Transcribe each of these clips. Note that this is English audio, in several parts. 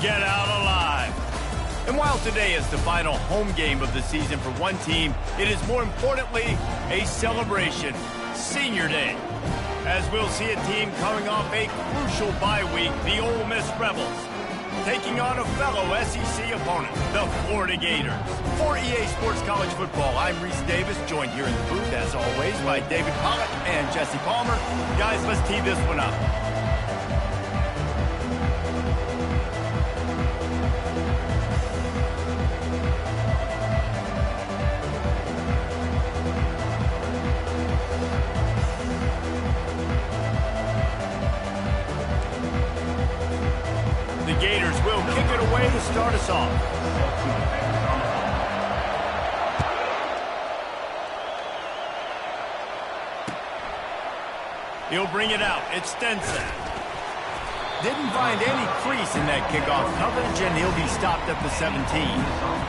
get out alive. And while today is the final home game of the season for one team, it is more importantly a celebration, Senior Day. As we'll see a team coming off a crucial bye week, the Ole Miss Rebels, taking on a fellow SEC opponent, the Florida Gators. For EA Sports College Football, I'm Reese Davis, joined here in the booth, as always, by David Pollock and Jesse Palmer. Guys, let's tee this one up. The Gators will kick it away to start us off. He'll bring it out. It's Stenson. Didn't find any crease in that kickoff coverage, and he'll be stopped at the 17.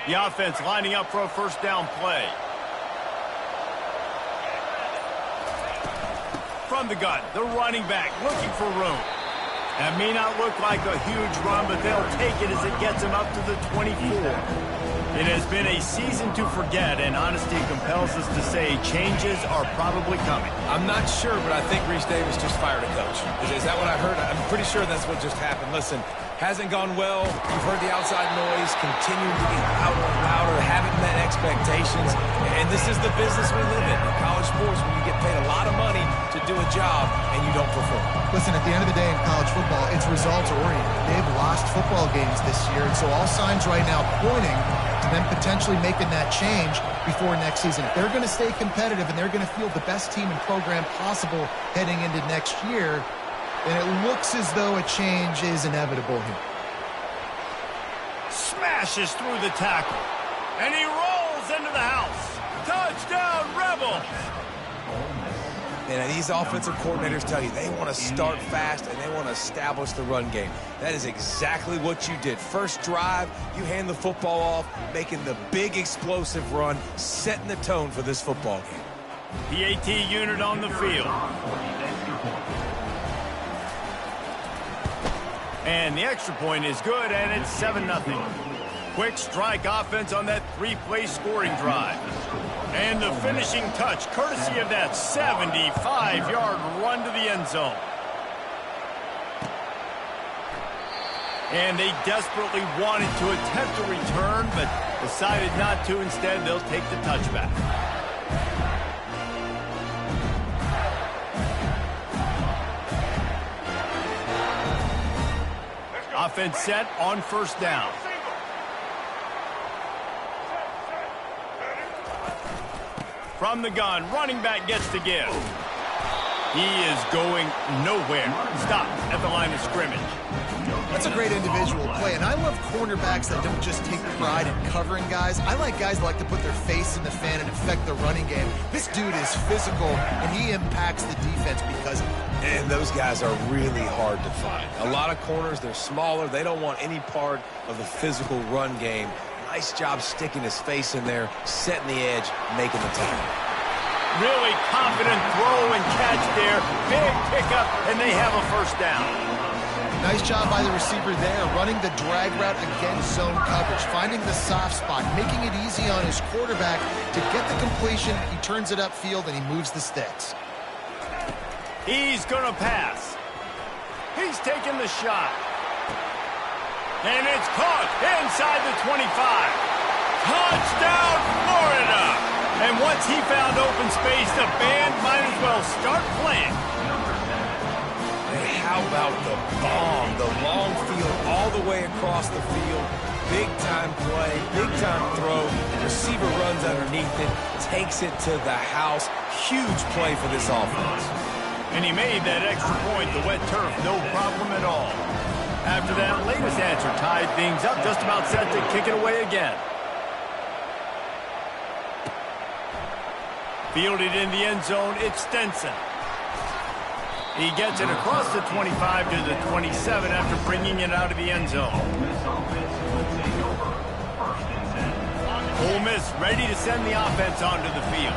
The offense lining up for a first down play. From the gun, the running back looking for room. That may not look like a huge run, but they'll take it as it gets him up to the 24. It has been a season to forget, and honesty compels us to say changes are probably coming. I'm not sure, but I think Reese Davis just fired a coach. Is that what I heard? I'm pretty sure that's what just happened. Listen, hasn't gone well. You've heard the outside noise, continuing to get louder and louder, haven't met expectations. And this is the business we live in college sports, when you get paid a lot of money to do a job and you don't perform. Listen, at the end of the day in college football, it's results-oriented. They've lost football games this year, and so all signs right now pointing to them potentially making that change before next season. If they're going to stay competitive and they're going to field the best team and program possible heading into next year, then it looks as though a change is inevitable here. Smashes through the tackle, and he rolls into the house. Touchdown, Rebels! And these offensive coordinators tell you they want to start fast and they want to establish the run game. That is exactly what you did. First drive, you hand the football off, making the big explosive run, setting the tone for this football game. PAT unit on the field. And the extra point is good, and it's 7-0. Quick strike offense on that three-play scoring drive. And the finishing touch, courtesy of that 75-yard run to the end zone. And they desperately wanted to attempt a return, but decided not to. Instead, they'll take the touchback. Offense set on first down. From the gun, running back gets to give. He is going nowhere. Stop at the line of scrimmage. That's a great individual play, and I love cornerbacks that don't just take pride in covering guys. I like guys that like to put their face in the fan and affect the running game. This dude is physical, and he impacts the defense because of it. And those guys are really hard to find. A lot of corners, they're smaller. They don't want any part of the physical run game. Nice job sticking his face in there, setting the edge, making the tackle. Really confident throw and catch there. Big pickup, and they have a first down. Nice job by the receiver there, running the drag route against zone coverage, finding the soft spot, making it easy on his quarterback to get the completion. He turns it upfield, and he moves the sticks. He's going to pass. He's taking the shot. And it's caught inside the 25. Touchdown, Florida! And once he found open space, the band might as well start playing. And how about the bomb? The long field all the way across the field. Big-time play, big-time throw. Receiver runs underneath it, takes it to the house. Huge play for this offense. And he made that extra point, the wet turf, no problem at all. After that latest answer tied things up, just about set to kick it away again. Fielded in the end zone, it's Stenson. He gets it across the 25 to the 27 after bringing it out of the end zone. Ole Miss ready to send the offense onto the field.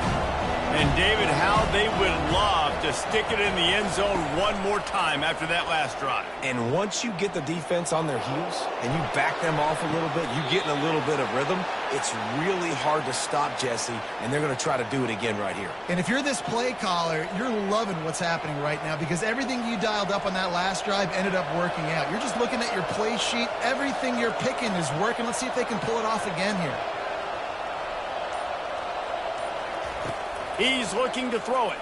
And David, how they would love to stick it in the end zone one more time after that last drive. And once you get the defense on their heels and you back them off a little bit, you get in a little bit of rhythm, it's really hard to stop Jesse, and they're going to try to do it again right here. And if you're this play caller, you're loving what's happening right now because everything you dialed up on that last drive ended up working out. You're just looking at your play sheet. Everything you're picking is working. Let's see if they can pull it off again here. He's looking to throw it.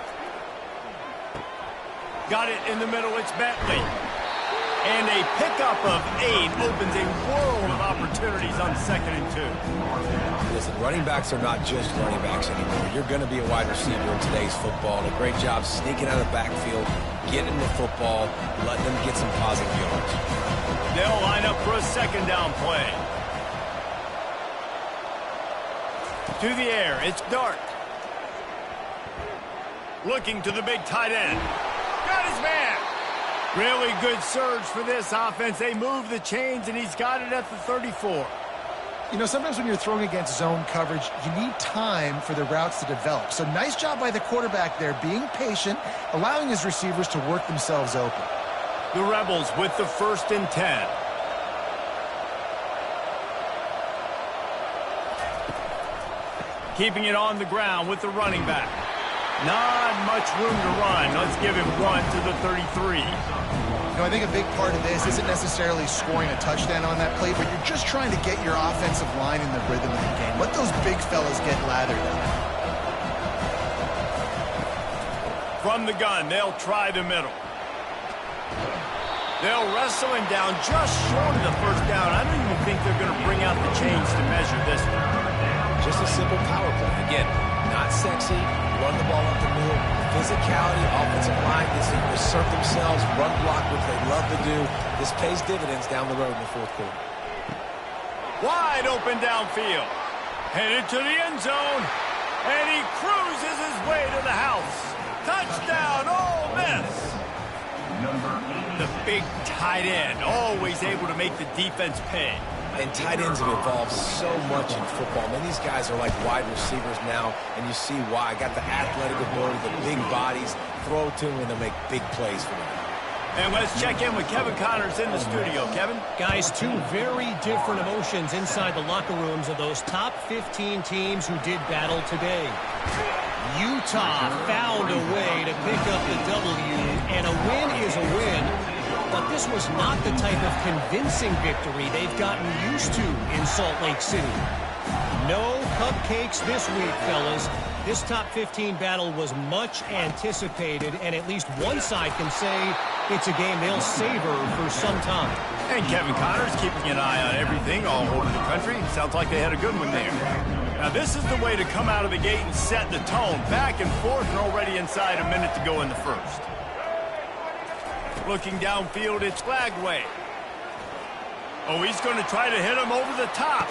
Got it in the middle. It's Bentley. And a pickup of 8 opens a world of opportunities on 2nd and 2. Listen, running backs are not just running backs anymore. You're going to be a wide receiver in today's football. And a great job sneaking out of the backfield, getting the football, letting them get some positive yards. They'll line up for a 2nd down play. To the air. It's Dart. Looking to the big tight end. Got his man. Really good surge for this offense. They move the chains, and he's got it at the 34. You know, sometimes when you're throwing against zone coverage, you need time for the routes to develop. So nice job by the quarterback there, being patient, allowing his receivers to work themselves open. The Rebels with the 1st and 10. Keeping it on the ground with the running back. Not much room to run. Let's give him 1 to the 33. You know, I think a big part of this isn't necessarily scoring a touchdown on that play, but you're just trying to get your offensive line in the rhythm of the game. Let those big fellas get lathered up. From the gun, they'll try the middle. They'll wrestle him down just short of the 1st down. I don't even think they're going to bring out the chains to measure this one. Just a simple power play. Again, not sexy. Run the ball up the middle. Physicality, offensive line gets to assert themselves, run block, which they love to do. This pays dividends down the road in the 4th quarter. Wide open downfield. Headed to the end zone. And he cruises his way to the house. Touchdown, Ole Miss. The big tight end, always able to make the defense pay. And tight ends have evolved so much in football. Man, these guys are like wide receivers now, and you see why. Got the athletic ability, the big bodies, throw to them, and they'll make big plays for them. And let's check in with Kevin Connors in the studio. Kevin? Guys, 2 very different emotions inside the locker rooms of those top 15 teams who did battle today. Utah found a way to pick up the W, and a win is a win. But this was not the type of convincing victory they've gotten used to in Salt Lake City. No cupcakes this week, fellas. This top 15 battle was much anticipated, and at least one side can say it's a game they'll savor for some time. And Kevin Connors keeping an eye on everything all over the country. Sounds like they had a good one there. Now, this is the way to come out of the gate and set the tone. Back and forth and already inside a minute to go in the 1st. Looking downfield, it's Flagway. Oh, he's going to try to hit him over the top.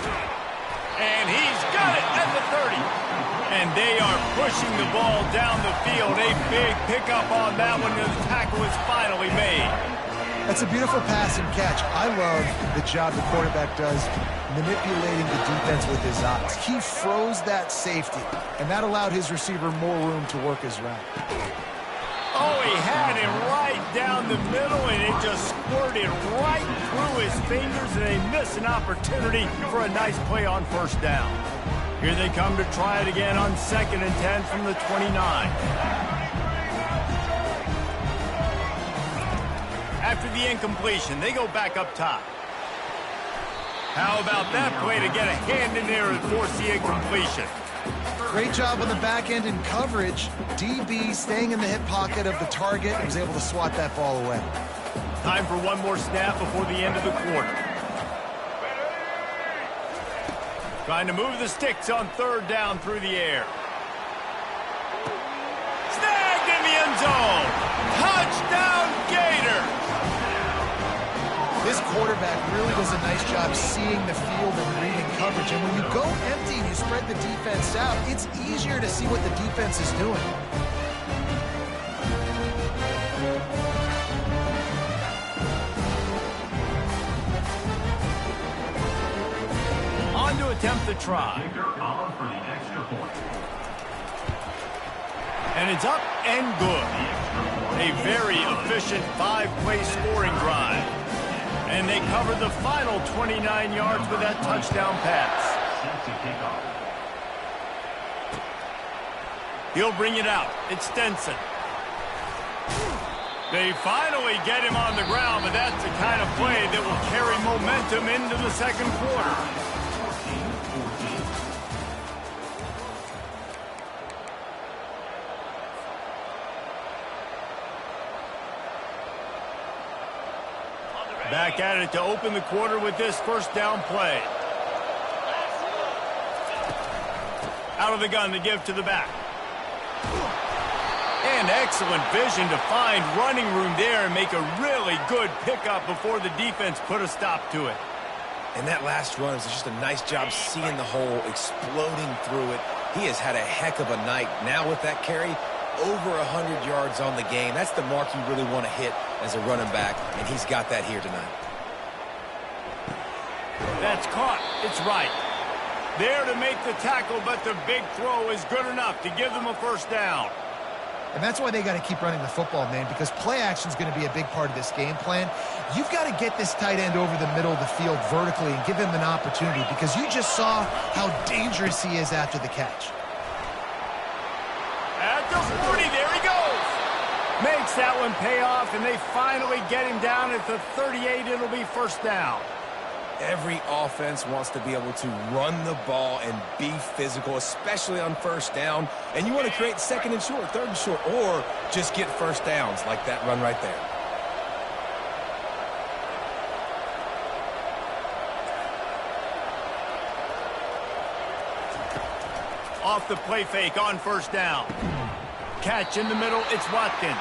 And he's got it at the 30. And they are pushing the ball down the field. A big pickup on that one, and the tackle is finally made. That's a beautiful pass and catch. I love the job the quarterback does manipulating the defense with his eyes. He froze that safety, and that allowed his receiver more room to work his route. Oh, he had him right down the middle, and it just squirted right through his fingers, and they miss an opportunity for a nice play on 1st down. Here they come to try it again on 2nd and 10 from the 29. After the incompletion, they go back up top. How about that play to get a hand in there and force the incompletion? Great job on the back end in coverage. DB staying in the hip pocket of the target and was able to swat that ball away. Time for one more snap before the end of the quarter. Trying to move the sticks on 3rd down through the air. Snagged in the end zone. Touchdown Gators. This quarterback really does a nice job seeing the field and reading coverage. And when you go empty and you spread the defense out, it's easier to see what the defense is doing. attempt the try. And it's up and good. A very efficient 5-play scoring drive. And they cover the final 29 yards with that touchdown pass. He'll bring it out. It's Stenson. They finally get him on the ground, but that's the kind of play that will carry momentum into the second quarter. Back at it to open the quarter with this first down play. Out of the gun to give to the back. And excellent vision to find running room there and make a really good pickup before the defense put a stop to it. And that last run is just a nice job seeing the hole, exploding through it. He has had a heck of a night. Now with that carry, over 100 yards on the game. That's the mark you really want to hit as a running back, and he's got that here tonight. That's caught. It's right. There to make the tackle, but the big throw is good enough to give them a first down. And that's why they got to keep running the football, man, because play action is going to be a big part of this game plan. You've got to get this tight end over the middle of the field vertically and give him an opportunity, because you just saw how dangerous he is after the catch. At the 40, there he goes. Makes that one pay off, and they finally get him down at the 38. It'll be first down. Every offense wants to be able to run the ball and be physical, especially on first down. And you want to create second and short, third and short, or just get first downs like that run right there. Off the play fake on first down. Catch in the middle, it's Watkins.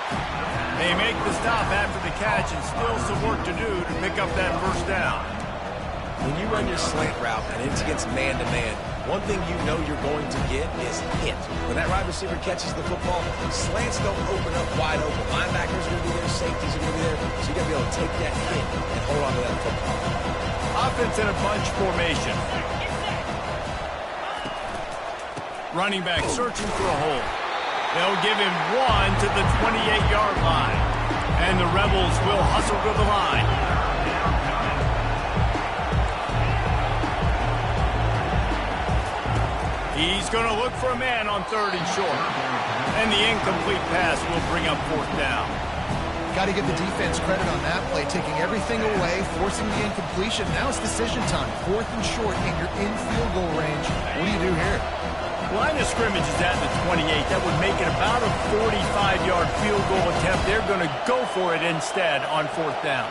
They make the stop after the catch, and still some work to do to pick up that first down. When you run your slant route and it's against man-to-man, one thing you know you're going to get is hit. When that wide receiver catches the football, slants don't open up wide open. Linebackers are going to be there, safeties are going to be there, so you got to be able to take that hit and hold on to that football. Offense in a bunch formation. Running back searching for a hole. They'll give him one to the 28-yard line. And the Rebels will hustle to the line. He's going to look for a man on third and short. And the incomplete pass will bring up fourth down. Got to give the defense credit on that play, taking everything away, forcing the incompletion. Now it's decision time. Fourth and short, and you're in field goal range. What do you do here? Line of scrimmage is at the 28. That would make it about a 45-yard field goal attempt. They're going to go for it instead on fourth down.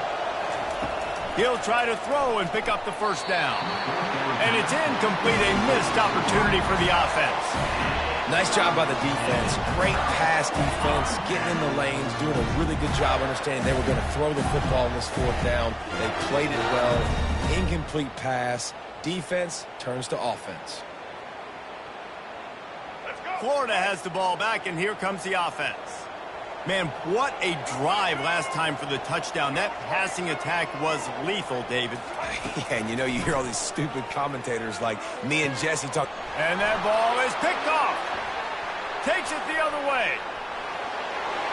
He'll try to throw and pick up the first down. And it's incomplete, a missed opportunity for the offense. Nice job by the defense. Great pass defense, getting in the lanes, doing a really good job understanding they were going to throw the football on this fourth down. They played it well. Incomplete pass. Defense turns to offense. Florida has the ball back, and here comes the offense. Man, what a drive last time for the touchdown. That passing attack was lethal, David. Yeah, and you know, you hear all these stupid commentators like me and Jesse talk. And that ball is picked off. Takes it the other way.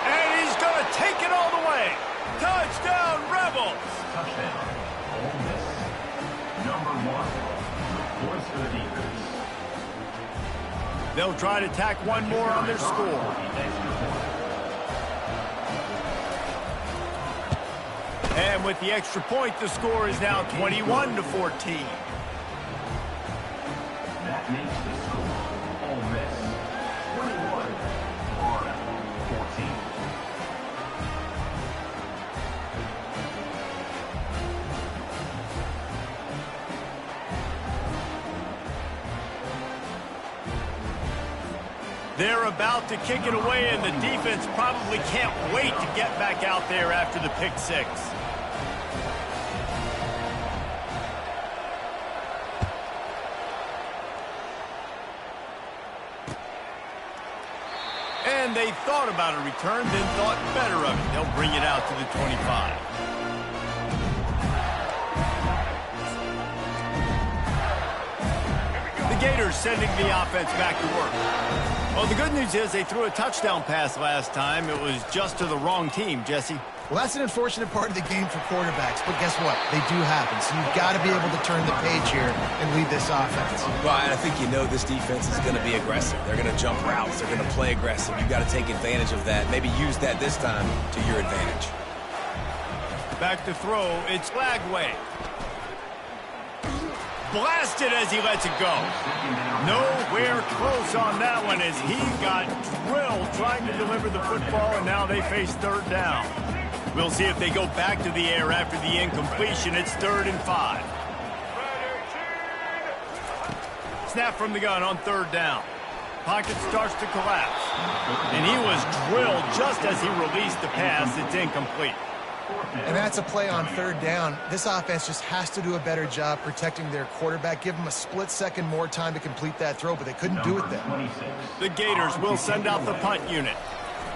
And he's going to take it all the way. Touchdown, Rebels. Touchdown, Ole Miss. Number 1, voice for the defense. They'll try to tack one more on their score. And with the extra point, the score is now 21-14. That makes the score Ole Miss 21, Florida 14. They're about to kick it away, and the defense probably can't wait to get back out there after the pick six. And they thought about a return, then thought better of it. They'll bring it out to the 25. Gators sending the offense back to work. Well, the good news is they threw a touchdown pass last time. It was just to the wrong team, Jesse. Well, that's an unfortunate part of the game for quarterbacks, but guess what? They do happen, so you've got to be able to turn the page here and lead this offense. Well, and I think you know this defense is going to be aggressive. They're going to jump routes. They're going to play aggressive. You've got to take advantage of that. Maybe use that this time to your advantage. Back to throw. It's Lagway. Blasted as he lets it go. Nowhere close on that one as he got drilled trying to deliver the football, and now they face third down. We'll see if they go back to the air after the incompletion. It's 3rd and 5. Snap from the gun on 3rd down. Pocket starts to collapse. And he was drilled just as he released the pass. It's incomplete. And that's a play on 3rd down. This offense just has to do a better job protecting their quarterback. Give them a split second more time to complete that throw, but they couldn't do it then. The Gators will send out the punt unit.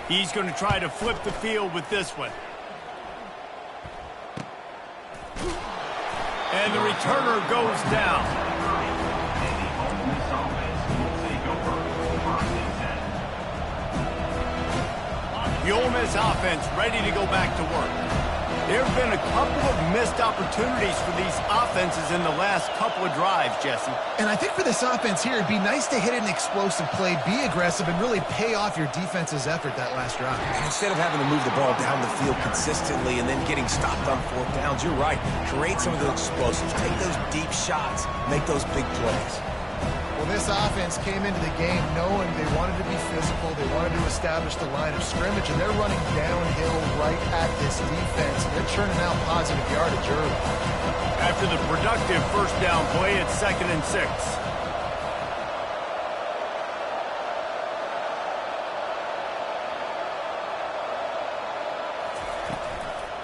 He's going to try to flip the field with this one. And the returner goes down. The Ole Miss offense ready to go back to work. There have been a couple of missed opportunities for these offenses in the last couple of drives, Jesse. And I think for this offense here, it'd be nice to hit an explosive play, be aggressive, and really pay off your defense's effort that last drive. And instead of having to move the ball down the field consistently and then getting stopped on 4th downs, you're right. Create some of those explosives. Take those deep shots. Make those big plays. Well, this offense came into the game knowing they wanted to be physical, they wanted to establish the line of scrimmage, and they're running downhill right at this defense. They're churning out positive yardage early. After the productive first down play, it's 2nd and 6.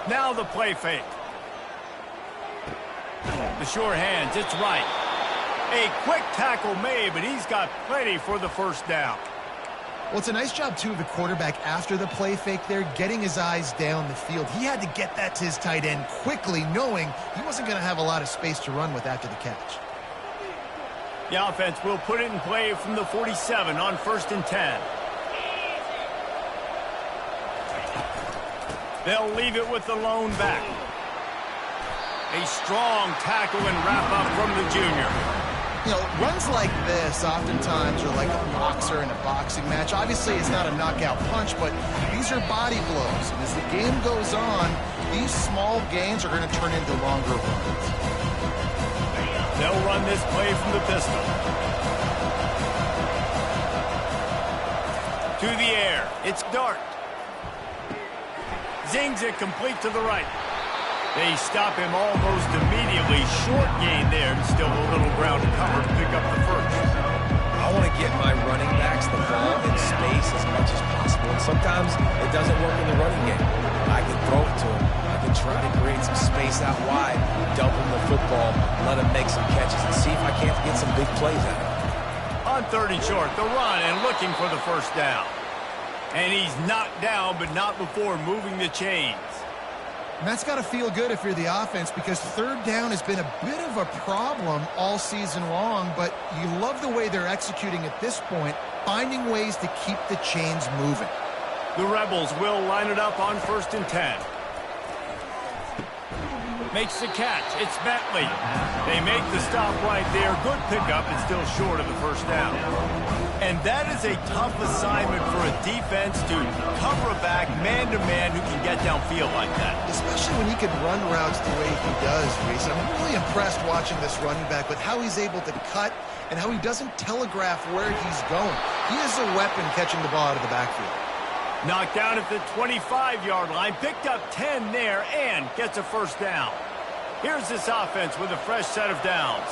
Now the play fake. The sure hands, it's right. A quick tackle made, but he's got plenty for the first down. Well, it's a nice job, too, of the quarterback after the play fake there, getting his eyes down the field. He had to get that to his tight end quickly, knowing he wasn't going to have a lot of space to run with after the catch. The offense will put it in play from the 47 on 1st and 10. They'll leave it with the lone back. A strong tackle and wrap up from the junior. You know, runs like this oftentimes are like a boxer in a boxing match. Obviously, it's not a knockout punch, but these are body blows. And as the game goes on, these small gains are going to turn into longer runs. They'll run this play from the pistol. To the air. It's Dart. Zings it complete to the right. They stop him almost immediately. Short gain there. Still a little ground to cover to pick up the first. I want to get my running backs the ball in space as much as possible. And sometimes it doesn't work in the running game. I can throw it to him. I can try to create some space out wide, dump him the football, let him make some catches, and see if I can't get some big plays out of him. On 3rd and short, the run and looking for the first down. And he's knocked down, but not before moving the chains. And that's got to feel good if you're the offense, because 3rd down has been a bit of a problem all season long, but you love the way they're executing at this point, finding ways to keep the chains moving. The Rebels will line it up on 1st and 10. Makes the catch. It's Bentley. They make the stop right there. Good pickup and still short of the first down. And that is a tough assignment for a defense to cover a back man-to-man who can get downfield like that. Especially when he can run routes the way he does, Reese. I'm really impressed watching this running back with how he's able to cut and how he doesn't telegraph where he's going. He is a weapon catching the ball out of the backfield. Knocked down at the 25-yard line, picked up 10 there, and gets a first down. Here's this offense with a fresh set of downs.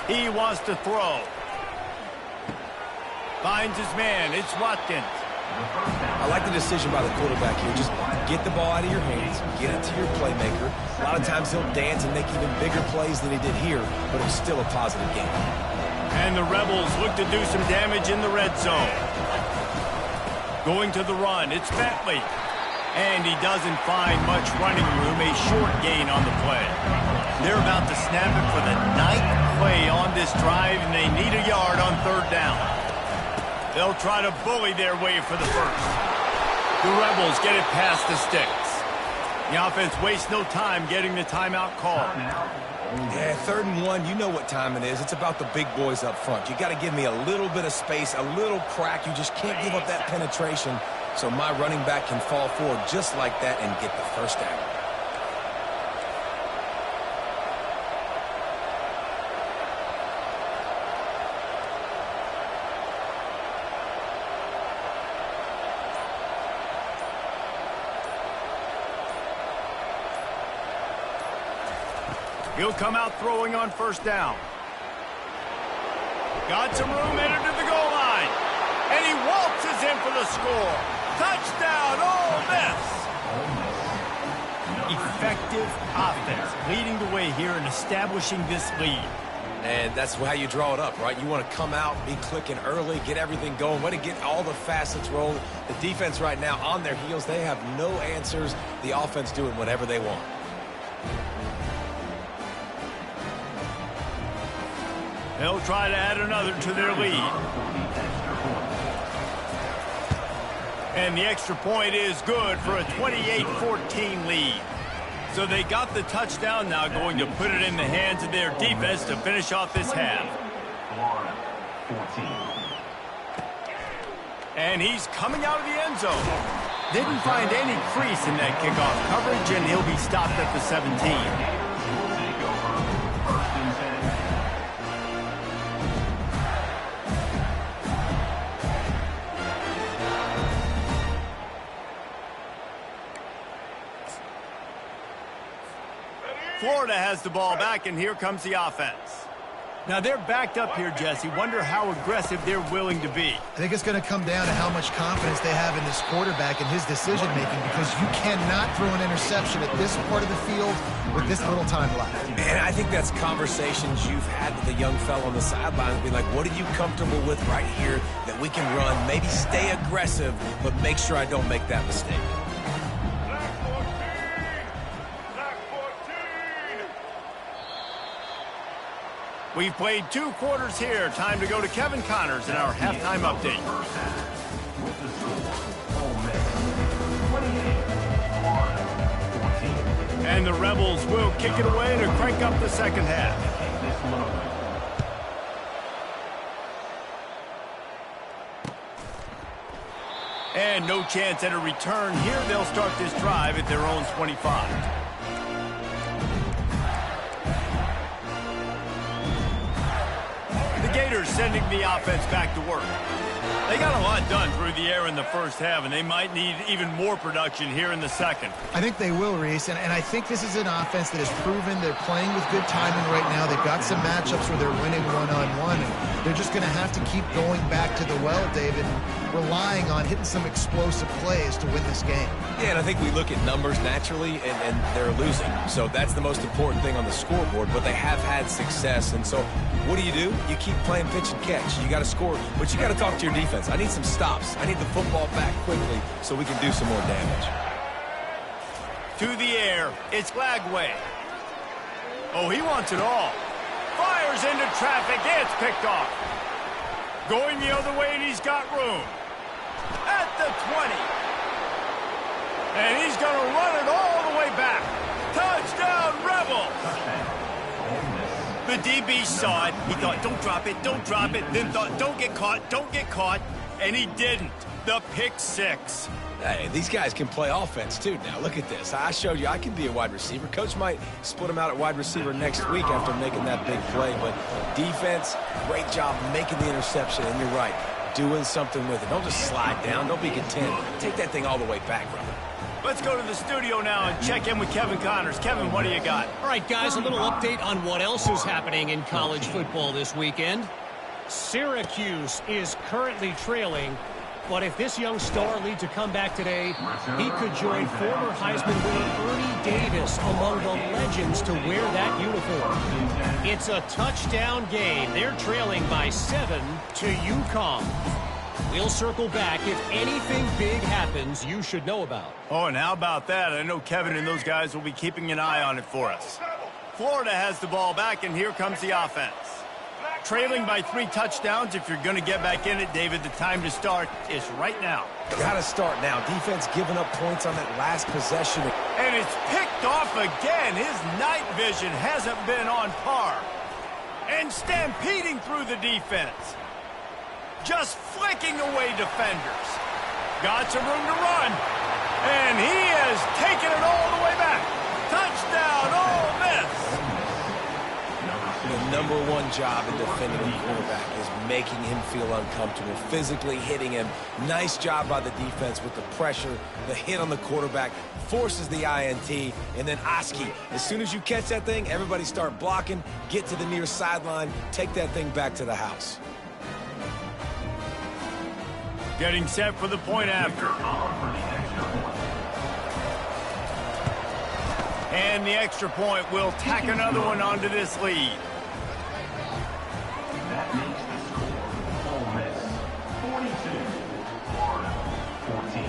He wants to throw. Finds his man. It's Watkins. I like the decision by the quarterback here. Just get the ball out of your hands, get it to your playmaker. A lot of times he'll dance and make even bigger plays than he did here, but it's still a positive game. And the Rebels look to do some damage in the red zone. Going to the run, it's Bentley. And he doesn't find much running room, a short gain on the play. They're about to snap it for the 9th play on this drive, and they need a yard on 3rd down. They'll try to bully their way for the first. The Rebels get it past the sticks. The offense wastes no time getting the timeout called. Yeah, 3rd and 1, you know what time it is. It's about the big boys up front. You got to give me a little bit of space, a little crack. You just can't give up that penetration. So my running back can fall forward just like that and get the first down. He'll come out throwing on 1st down. Got some room, entered to the goal line. And he waltzes in for the score. Touchdown, Ole Miss! Effective offense, leading the way here and establishing this lead. And that's how you draw it up, right? You want to come out, be clicking early, get everything going, want to get all the facets rolling. The defense right now on their heels, they have no answers. The offense doing whatever they want. They'll try to add another to their lead. And the extra point is good for a 28-14 lead. So they got the touchdown, now going to put it in the hands of their defense to finish off this half. And he's coming out of the end zone. Didn't find any crease in that kickoff coverage, and he'll be stopped at the 17. Florida has the ball back, and here comes the offense. Now they're backed up here, Jesse. Wonder how aggressive they're willing to be. I think it's going to come down to how much confidence they have in this quarterback and his decision-making, because you cannot throw an interception at this part of the field with this little time left. And I think that's conversations you've had with a young fellow on the sidelines. Be like, what are you comfortable with right here that we can run? Maybe stay aggressive, but make sure I don't make that mistake. We've played 2 quarters here. Time to go to Kevin Connors in our halftime update. And the Rebels will kick it away to crank up the second half. And no chance at a return here. They'll start this drive at their own 25. The Gators sending the offense back to work. They got a lot done through the air in the first half, and they might need even more production here in the second. I think they will, Reese, and I think this is an offense that has proven they're playing with good timing right now. They've got some matchups where they're winning one-on-one, and they're just going to have to keep going back to the well, David, and relying on hitting some explosive plays to win this game. Yeah, and I think we look at numbers naturally, and they're losing. So that's the most important thing on the scoreboard, but they have had success. And so what do? You keep playing pitch and catch. You got to score, but you got to talk to your defense. I need some stops. I need the football back quickly so we can do some more damage. To the air, it's Glagway. Oh, he wants it all. Fires into traffic, it's picked off. Going the other way, and he's got room. At the 20. And he's going to run it all the way back. Touchdown, Rebels! The DB saw it. He thought, don't drop it, don't drop it. Then thought, don't get caught, and he didn't. The pick six. Hey, these guys can play offense, too. Now, look at this. I showed you I can be a wide receiver. Coach might split him out at wide receiver next week after making that big play. But defense, great job making the interception. And you're right, doing something with it. Don't just slide down. Don't be content. Take that thing all the way back, brother. Let's go to the studio now and check in with Kevin Connors. Kevin, what do you got? All right, guys, a little update on what else is happening in college football this weekend. Syracuse is currently trailing, but if this young star leads a comeback today, he could join former Heisman winner Ernie Davis among the legends to wear that uniform. It's a touchdown game. They're trailing by 7 to UConn. We'll circle back if anything big happens you should know about. Oh, and how about that? I know Kevin and those guys will be keeping an eye on it for us. Florida has the ball back, and here comes the offense. Trailing by 3 touchdowns. If you're going to get back in it, David, the time to start is right now. Got to start now. Defense giving up points on that last possession. And it's picked off again. His night vision hasn't been on par. And stampeding through the defense. Just flicking away defenders. Got some room to run. And he has taken it all the way back. Touchdown, Ole Miss. The number one job in defending a quarterback is making him feel uncomfortable, physically hitting him. Nice job by the defense with the pressure, the hit on the quarterback, forces the INT, and then Oski. As soon as you catch that thing, everybody start blocking, get to the near sideline, take that thing back to the house. Getting set for the point after. And the extra point will tack another one onto this lead. That makes the score Ole Miss 42, Florida 14.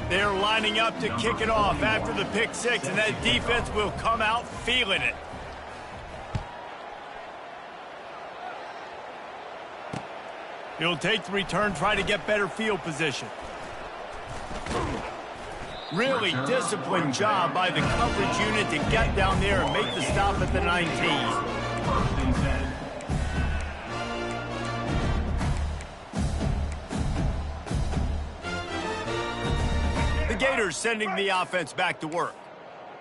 They're lining up to kick it off after the pick 6, and that defense will come out feeling it. He'll take the return, try to get better field position. Really disciplined job by the coverage unit to get down there and make the stop at the 19. First and 10. The Gators sending the offense back to work.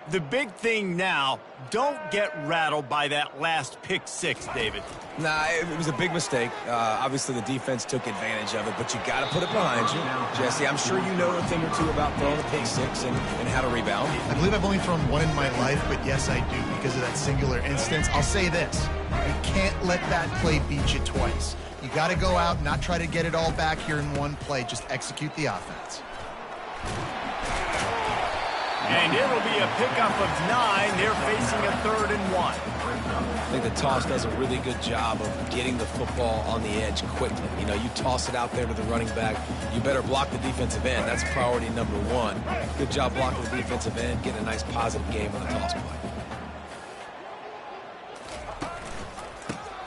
The big thing now, don't get rattled by that last pick 6, David. Nah, it was a big mistake. Obviously, the defense took advantage of it, but you got to put it behind you. Jesse, I'm sure you know a thing or two about throwing a pick 6 and how to rebound. I believe I've only thrown one in my life, but yes, I do because of that singular instance. I'll say this. You can't let that play beat you twice. You got to go out and not try to get it all back here in one play. Just execute the offense. And it'll be a pickup of 9. They're facing a 3rd and 1. I think the toss does a really good job of getting the football on the edge quickly. You know, you toss it out there to the running back, you better block the defensive end. That's priority number 1. Good job blocking the defensive end, get a nice positive game on the toss play.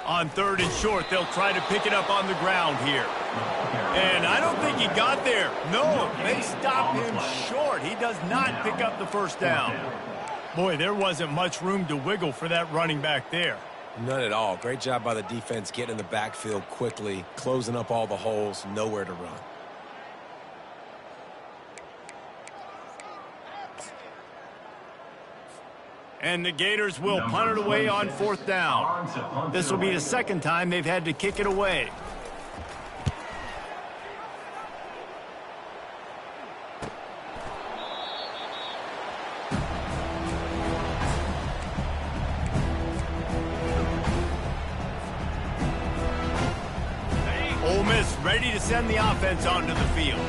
On 3rd and short, they'll try to pick it up on the ground here. And I don't think he got there. No, they stop him short. He does not pick up the first down. Boy, there wasn't much room to wiggle for that running back there. None at all. Great job by the defense getting in the backfield quickly, closing up all the holes, nowhere to run. And the Gators will punt it away on 4th down. This will be the 2nd time they've had to kick it away. Ole Miss ready to send the offense onto the field.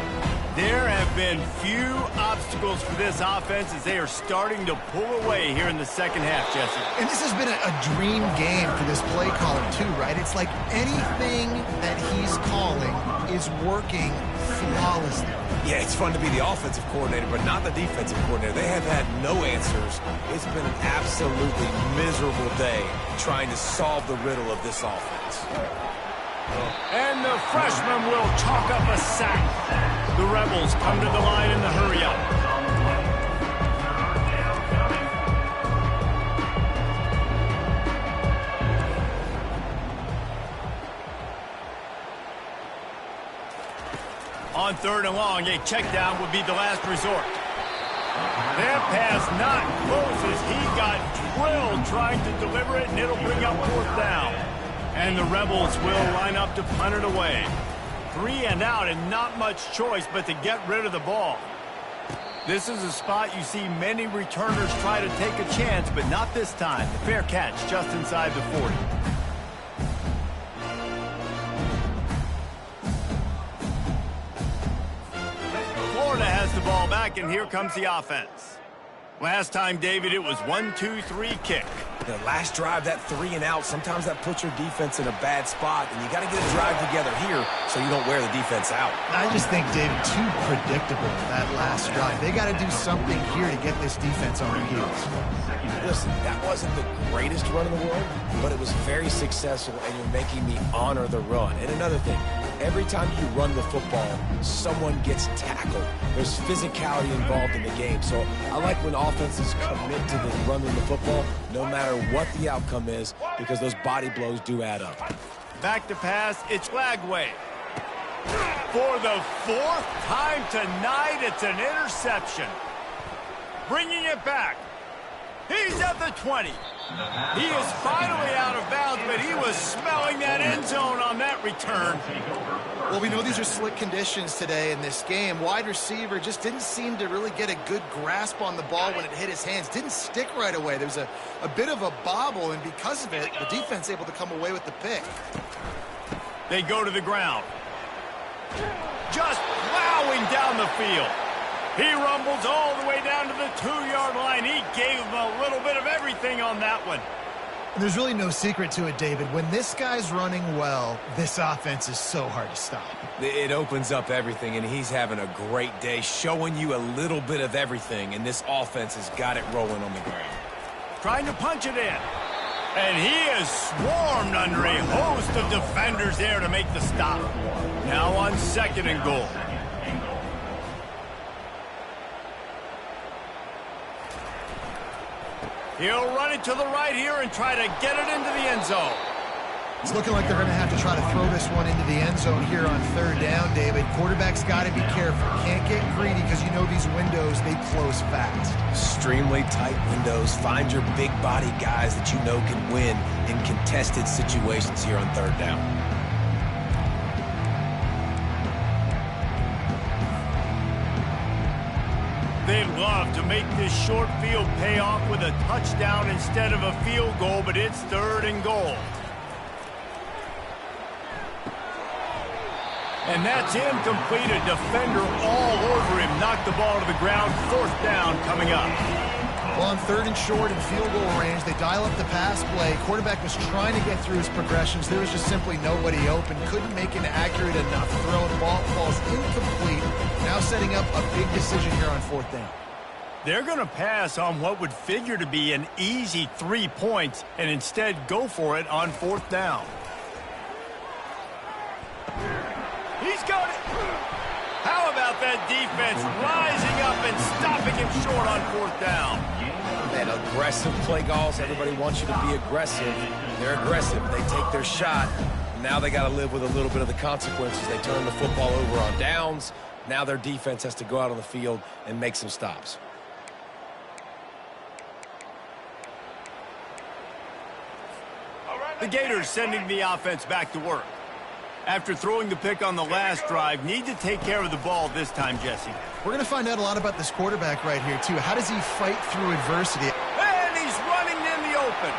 There have been few obstacles for this offense as they are starting to pull away here in the 2nd half, Jesse. And this has been a dream game for this play caller, too, right? It's like anything that he's calling is working flawlessly. Yeah, it's fun to be the offensive coordinator, but not the defensive coordinator. They have had no answers. It's been an absolutely miserable day trying to solve the riddle of this offense. And the freshman will chalk up a sack. The Rebels come to the line in the hurry-up. On 3rd and long, a check down would be the last resort. That pass not close as he got drilled trying to deliver it, and it'll bring up 4th down. And the Rebels will line up to punt it away. 3 and out and not much choice but to get rid of the ball. This is a spot you see many returners try to take a chance, but not this time. The fair catch just inside the 40. ball back, and here comes the offense. Last time, David, it was 1-2-3 kick. The last drive, that 3 and out, sometimes that puts your defense in a bad spot, and you got to get a drive together here so you don't wear the defense out. I just think, David, too predictable, that last drive. They got to do something here to get this defense on their heels. Listen, that wasn't the greatest run in the world, but it was very successful, and you're making me honor the run. And another thing, every time you run the football, someone gets tackled. There's physicality involved in the game. So I like when offenses commit to the running the football, no matter what the outcome is, because those body blows do add up. Back to pass, it's Lagway. For the 4th time tonight, it's an interception. Bringing it back. He's at the 20. He is finally out of bounds, but he was smelling that end zone on that return. Well, we know these are slick conditions today in this game. Wide receiver just didn't seem to really get a good grasp on the ball when it hit his hands. Didn't stick right away. There was a bit of a bobble, and because of it, the defense able to come away with the pick. They go to the ground. Just plowing down the field. He rumbles all the way down to the 2-yard line. He gave him a little bit of everything on that one. There's really no secret to it, David. When this guy's running well, this offense is so hard to stop. It opens up everything, and he's having a great day, showing you a little bit of everything, and this offense has got it rolling on the ground. Trying to punch it in. And he is swarmed under a host of defenders there to make the stop. Now on 2nd and goal. He'll run it to the right here and try to get it into the end zone. It's looking like they're going to have to try to throw this one into the end zone here on 3rd down, David. Quarterback's got to be careful. Can't get greedy because you know these windows, they close fast. Extremely tight windows. Find your big body guys that you know can win in contested situations here on 3rd down. They'd love to make this short field pay off with a touchdown instead of a field goal, but it's 3rd and goal. And that's incomplete. A defender all over him. Knocked the ball to the ground. 4th down coming up. Well, on 3rd and short and field goal range, they dial up the pass play. Quarterback was trying to get through his progressions. There was just simply nobody open. Couldn't make an accurate enough throw. The ball falls incomplete. Now setting up a big decision here on 4th down. They're going to pass on what would figure to be an easy 3 points and instead go for it on 4th down. He's got it. How about that defense rising up and stopping him short on 4th down? Man, aggressive play calls. Everybody wants you to be aggressive. They're aggressive. They take their shot. Now they got to live with a little bit of the consequences. They turn the football over on downs. Now their defense has to go out on the field and make some stops. The Gators sending the offense back to work. After throwing the pick on the last drive, need to take care of the ball this time, Jesse. We're going to find out a lot about this quarterback right here, too. How does he fight through adversity? And he's running in the open.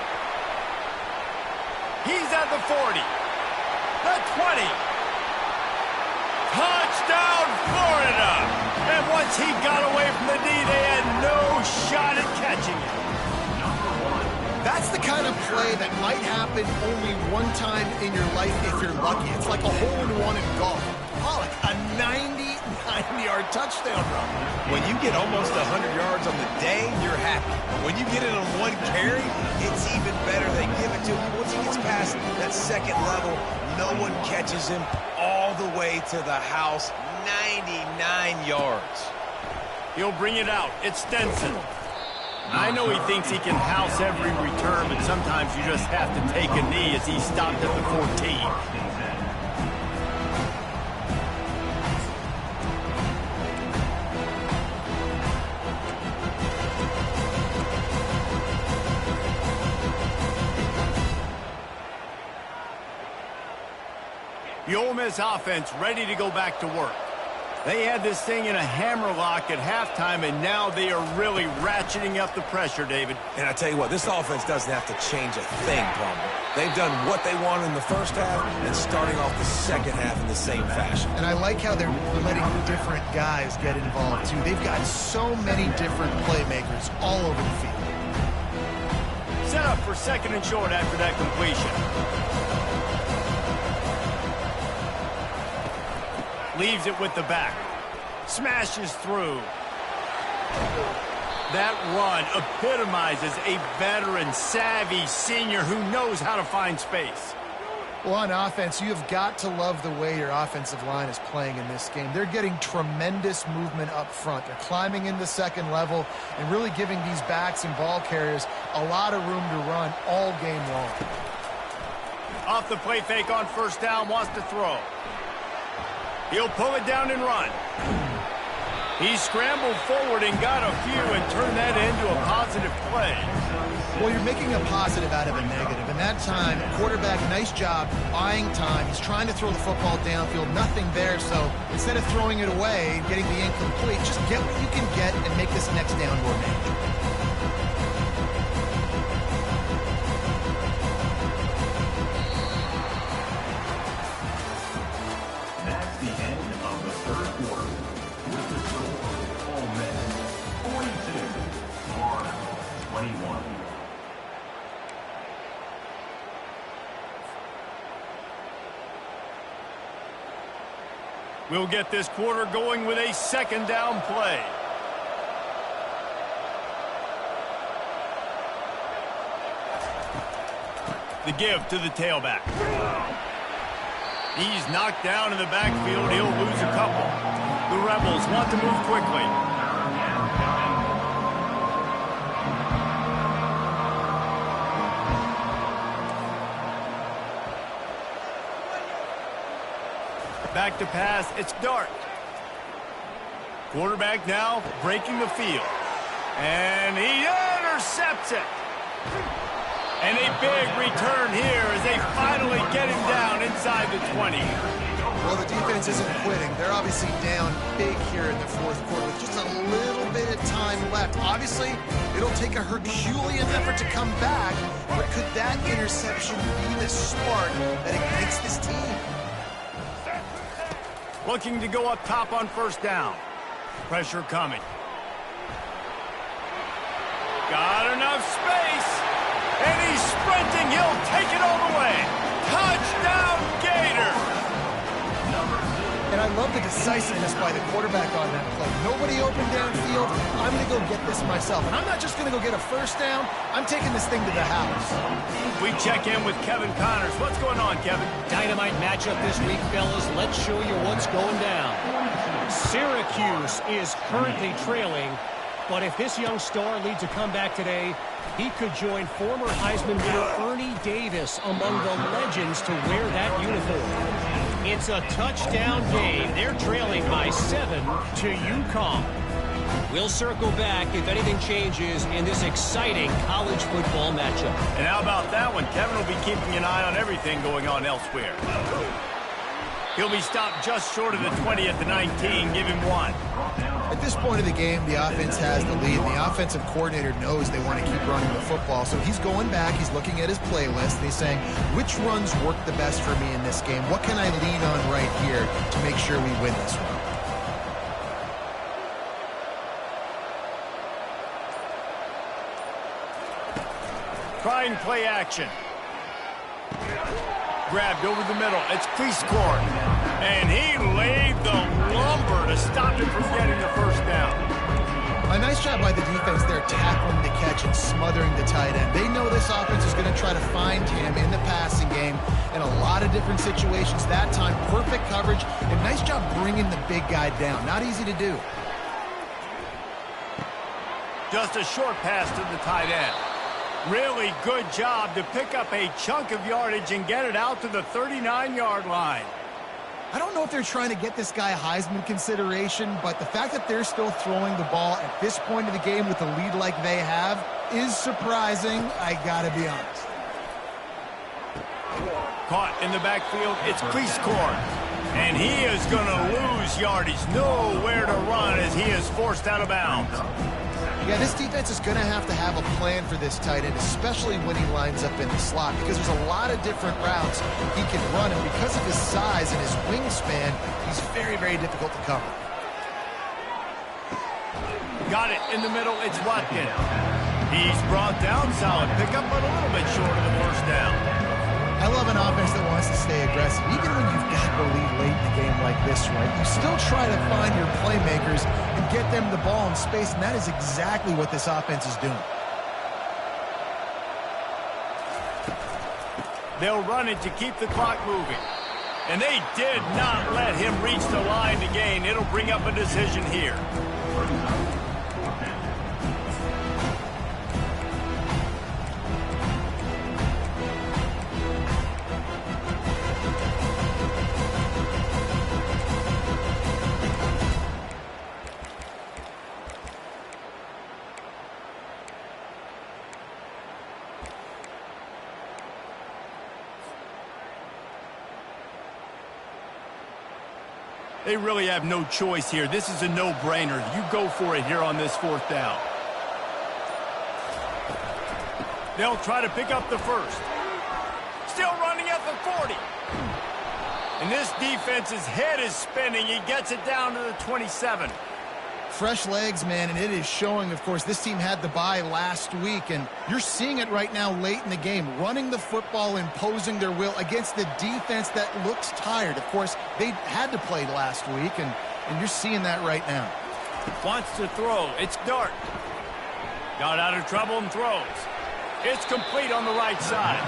He's at the 40. The 20. Touchdown, Florida! And once he got away from the knee, they had no shot at catching it. That's the kind of play that might happen only one time in your life if you're lucky. It's like a hole-in-one in golf. Oh, like a 99-yard touchdown run. When you get almost 100 yards on the day, you're happy. When you get it on one carry, it's even better. They give it to him. Once he gets past that 2nd level, no one catches him all the way to the house. 99 yards. He'll bring it out. It's Stenson. I know he thinks he can house every return, but sometimes you just have to take a knee as he stopped at the 14. The Ole Miss offense ready to go back to work. They had this thing in a hammerlock at halftime, and now they are really ratcheting up the pressure, David. And I tell you what, this offense doesn't have to change a thing, Palmer. They've done what they wanted in the first half and starting off the second half in the same fashion. And I like how they're letting different guys get involved, too. They've got so many different playmakers all over the field. Set up for second and short after that completion. Leaves it with the back. Smashes through. That run epitomizes a veteran, savvy senior who knows how to find space. Well, on offense, you've got to love the way your offensive line is playing in this game. They're getting tremendous movement up front. They're climbing in the second level and really giving these backs and ball carriers a lot of room to run all game long. Off the play fake on first down, wants to throw. He'll pull it down and run. He scrambled forward and got a few and turned that into a positive play. Well, you're making a positive out of a negative. And that time, quarterback, nice job buying time. He's trying to throw the football downfield. Nothing there. So instead of throwing it away and getting the incomplete, just get what you can get and make this next down more manageable. That's the end of the third quarter. With the score, Ole Miss 42, Florida 21. We'll get this quarter going with a second down play. The give to the tailback. He's knocked down in the backfield. He'll lose a couple. The Rebels want to move quickly. Back to pass. It's Dart. Quarterback now breaking the field. And he intercepts it. And a big return here as they finally get him down inside the 20. Well, the defense isn't quitting. They're obviously down big here in the fourth quarter with just a little bit of time left. Obviously, it'll take a Herculean effort to come back, but could that interception be the spark that ignites this team? Looking to go up top on first down. Pressure coming. Got enough space. And he's sprinting. He'll take it all the way. Touchdown, Gator. And I love the decisiveness by the quarterback on that play. Nobody open downfield. I'm going to go get this myself. And I'm not just going to go get a first down. I'm taking this thing to the house. We check in with Kevin Connors. What's going on, Kevin? Dynamite matchup this week, fellas. Let's show you what's going down. Syracuse is currently trailing, but if this young star leads a comeback today, he could join former Heisman winner Ernie Davis among the legends to wear that uniform. It's a touchdown game. They're trailing by 7 to UConn. We'll circle back if anything changes in this exciting college football matchup. And how about that one? Kevin will be keeping an eye on everything going on elsewhere. He'll be stopped just short of the 20 at the 19. Give him one. At this point of the game, the offense has the lead. The offensive coordinator knows they want to keep running the football. So he's going back. He's looking at his playlist. And he's saying, which runs work the best for me in this game? What can I lean on right here to make sure we win this one? Trying play action. Grabbed over the middle. It's Cleescorn. And he laid the lumber to stop him from getting the first down. A nice job by the defense there, tackling the catch and smothering the tight end. They know this offense is going to try to find him in the passing game in a lot of different situations. That time, perfect coverage, and nice job bringing the big guy down. Not easy to do. Just a short pass to the tight end. Really good job to pick up a chunk of yardage and get it out to the 39-yard line. I don't know if they're trying to get this guy Heisman consideration, but the fact that they're still throwing the ball at this point of the game with a lead like they have is surprising, I gotta be honest. Caught in the backfield, it's Cleescorn. And he is going to lose yardage. Nowhere to run as he is forced out of bounds. Yeah, this defense is going to have a plan for this tight end, especially when he lines up in the slot, because there's a lot of different routes he can run, and because of his size and his wingspan, he's very, very difficult to cover. Got it in the middle. It's Watkins. He's brought down. Solid pickup, but a little bit short of the first down. I love an offense that wants to stay aggressive. Even when you've got the lead late in the game like this, right, you still try to find your playmakers and get them the ball in space, and that is exactly what this offense is doing. They'll run it to keep the clock moving. And they did not let him reach the line to gain. It'll bring up a decision here. They really have no choice here. This is a no-brainer. You go for it here on this fourth down. They'll try to pick up the first. Still running at the 40. And this defense's head is spinning. He gets it down to the 27. Fresh legs, man, and it is showing, of course, this team had the bye last week, and you're seeing it right now late in the game, running the football, imposing their will against the defense that looks tired. Of course, they had to play last week, and you're seeing that right now. Wants to throw. It's Dart. Got out of trouble and throws. It's complete on the right side.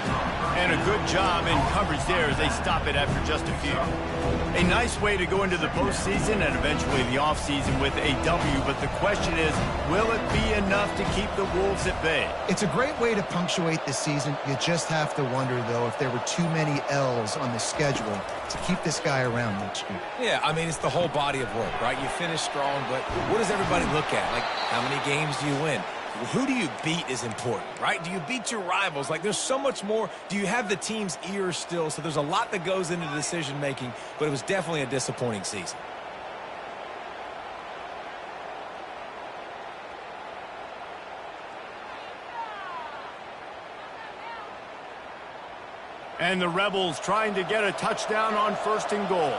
And a good job in coverage there as they stop it after just a few. A nice way to go into the postseason and eventually the offseason with a W, but the question is, will it be enough to keep the Wolves at bay? It's a great way to punctuate the season. You just have to wonder, though, if there were too many L's on the schedule to keep this guy around next year. Yeah, I mean, it's the whole body of work, right? You finish strong, but what does everybody look at? Like, how many games do you win? Who do you beat is important, right? Do you beat your rivals? Like, there's so much more. Do you have the team's ear still? So there's a lot that goes into decision-making, but it was definitely a disappointing season. And the Rebels trying to get a touchdown on 1st and goal.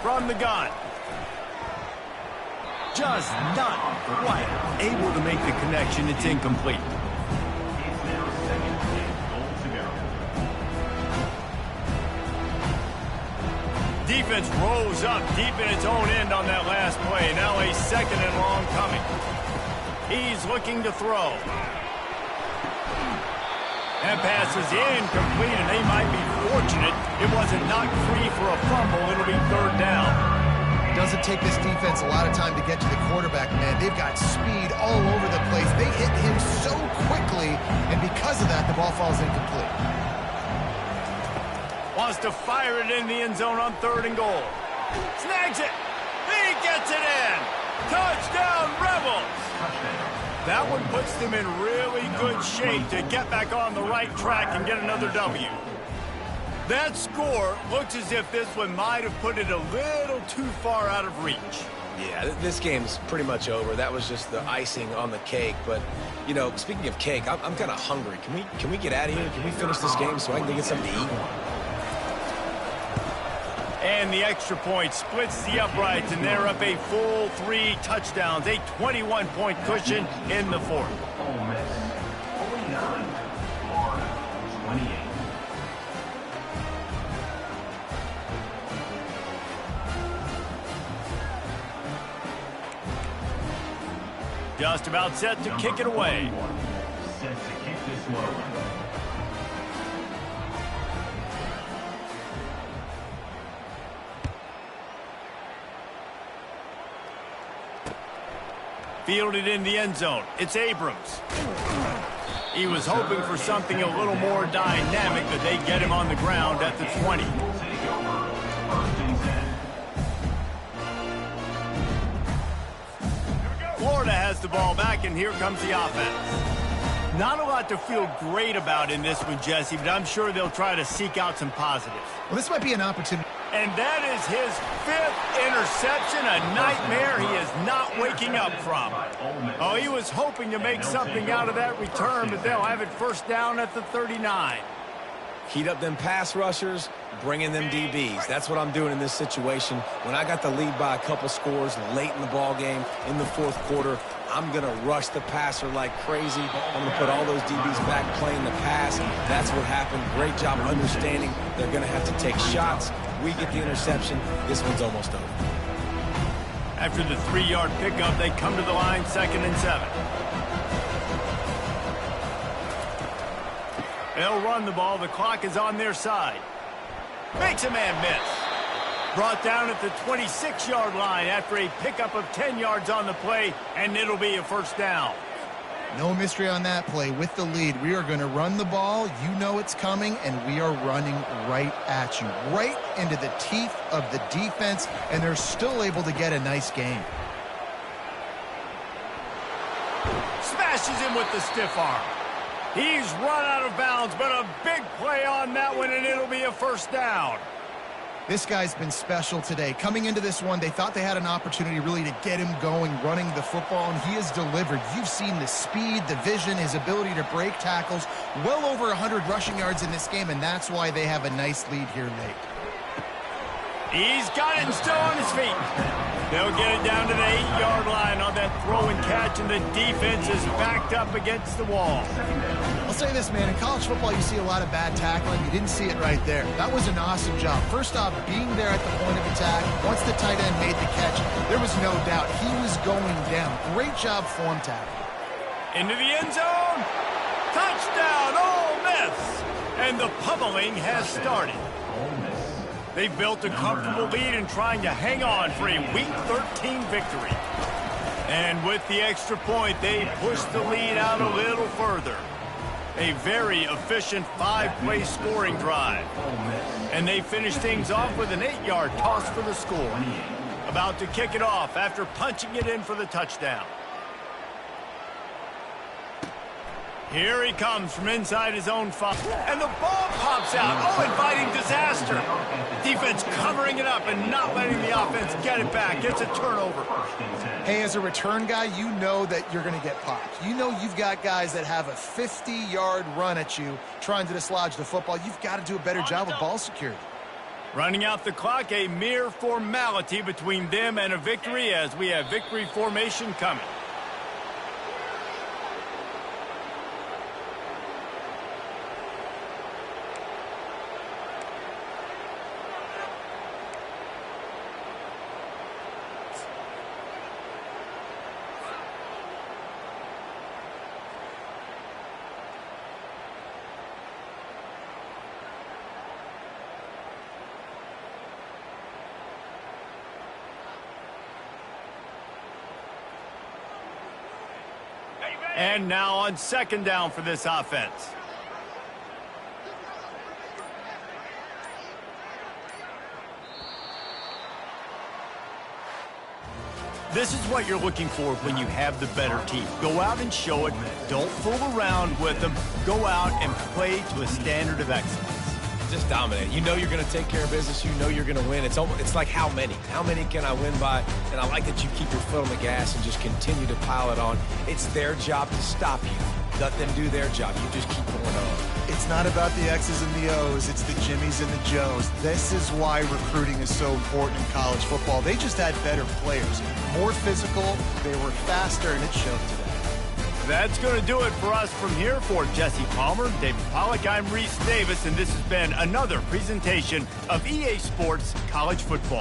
From the gun. Just not quite able to make the connection. It's incomplete. It's their second goal to go. Defense rose up deep in its own end on that last play. Now a 2nd and long coming. He's looking to throw. That pass is incomplete, and they might be fortunate it wasn't knocked free for a fumble. It'll be 3rd down. Doesn't take this defense a lot of time to get to the quarterback, man. They've got speed all over the place. They hit him so quickly, and because of that, the ball falls incomplete. Wants to fire it in the end zone on 3rd and goal. Snags it. He gets it in. Touchdown, Rebels. That one puts them in really good shape to get back on the right track and get another W. That score looks as if this one might have put it a little too far out of reach. Yeah, this game's pretty much over. That was just the icing on the cake. But, you know, speaking of cake, I'm kind of hungry. Can we get out of here? Can we finish this game so I can get something to eat? And the extra point splits the uprights, and they're up a full 3 touchdowns, a 21-point cushion in the 4th. Ole Miss 49, Florida 28. Just about set to kick it away. Set to kick this one away. Fielded in the end zone. It's Abrams. He was hoping for something a little more dynamic, but they get him on the ground at the 20. Take over 1st and 10. Florida has the ball back, and here comes the offense. Not a lot to feel great about in this one, Jesse, but I'm sure they'll try to seek out some positives. Well, this might be an opportunity. And that is his 5th interception, a nightmare he is not waking up from. Oh, he was hoping to make something out of that return, but they'll have it first down at the 39. Heat up them pass rushers, bring in them DBs. That's what I'm doing in this situation. When I got the lead by a couple scores late in the ball game in the 4th quarter, I'm going to rush the passer like crazy. I'm going to put all those DBs back playing the pass. That's what happened. Great job understanding they're going to have to take shots. We get the interception. This one's almost over. After the 3-yard pickup, they come to the line 2nd and 7. They'll run the ball. The clock is on their side. Makes a man miss. Brought down at the 26-yard line after a pickup of 10 yards on the play, and it'll be a first down. No mystery on that play. With the lead, we are going to run the ball. You know it's coming, and we are running right at you, right into the teeth of the defense, and they're still able to get a nice gain. Smashes him with the stiff arm. He's run out of bounds, but a big play on that one, and it'll be a first down. This guy's been special today. Coming into this one, they thought they had an opportunity really to get him going, running the football, and he has delivered. You've seen the speed, the vision, his ability to break tackles. Well over 100 rushing yards in this game, and that's why they have a nice lead here late. He's got it and still on his feet. They'll get it down to the 8-yard line on that throw and catch, and the defense is backed up against the wall. I'll say this, man. In college football, you see a lot of bad tackling. You didn't see it right there. That was an awesome job. First off, being there at the point of attack. Once the tight end made the catch, there was no doubt he was going down. Great job form tackling. Into the end zone. Touchdown, Ole Miss. And the pummeling has started. They've built a comfortable lead and trying to hang on for a Week 13 victory. And with the extra point, they push the lead out a little further. A very efficient 5-play scoring drive. And they finish things off with an 8-yard toss for the score. About to kick it off after punching it in for the touchdown. Here he comes from inside his own 5. And the ball pops out. Oh, inviting disaster. Defense covering it up and not letting the offense get it back. It's a turnover. Hey, as a return guy, you know that you're going to get popped. You know you've got guys that have a 50-yard run at you trying to dislodge the football. You've got to do a better job of ball security. Running out the clock, a mere formality between them and a victory as we have victory formation coming. And now on 2nd down for this offense. This is what you're looking for when you have the better team. Go out and show it. Don't fool around with them. Go out and play to a standard of excellence. Just dominate. You know you're going to take care of business. You know you're going to win. It's like how many? How many can I win by? And I like that you keep your foot on the gas and just continue to pile it on. It's their job to stop you. Let them do their job. You just keep going on. It's not about the X's and the O's. It's the Jimmies and the Joes. This is why recruiting is so important in college football. They just had better players. More physical. They were faster, and it showed today. That's going to do it for us from here. For Jesse Palmer, David Pollack, I'm Reese Davis, and this has been another presentation of EA Sports College Football.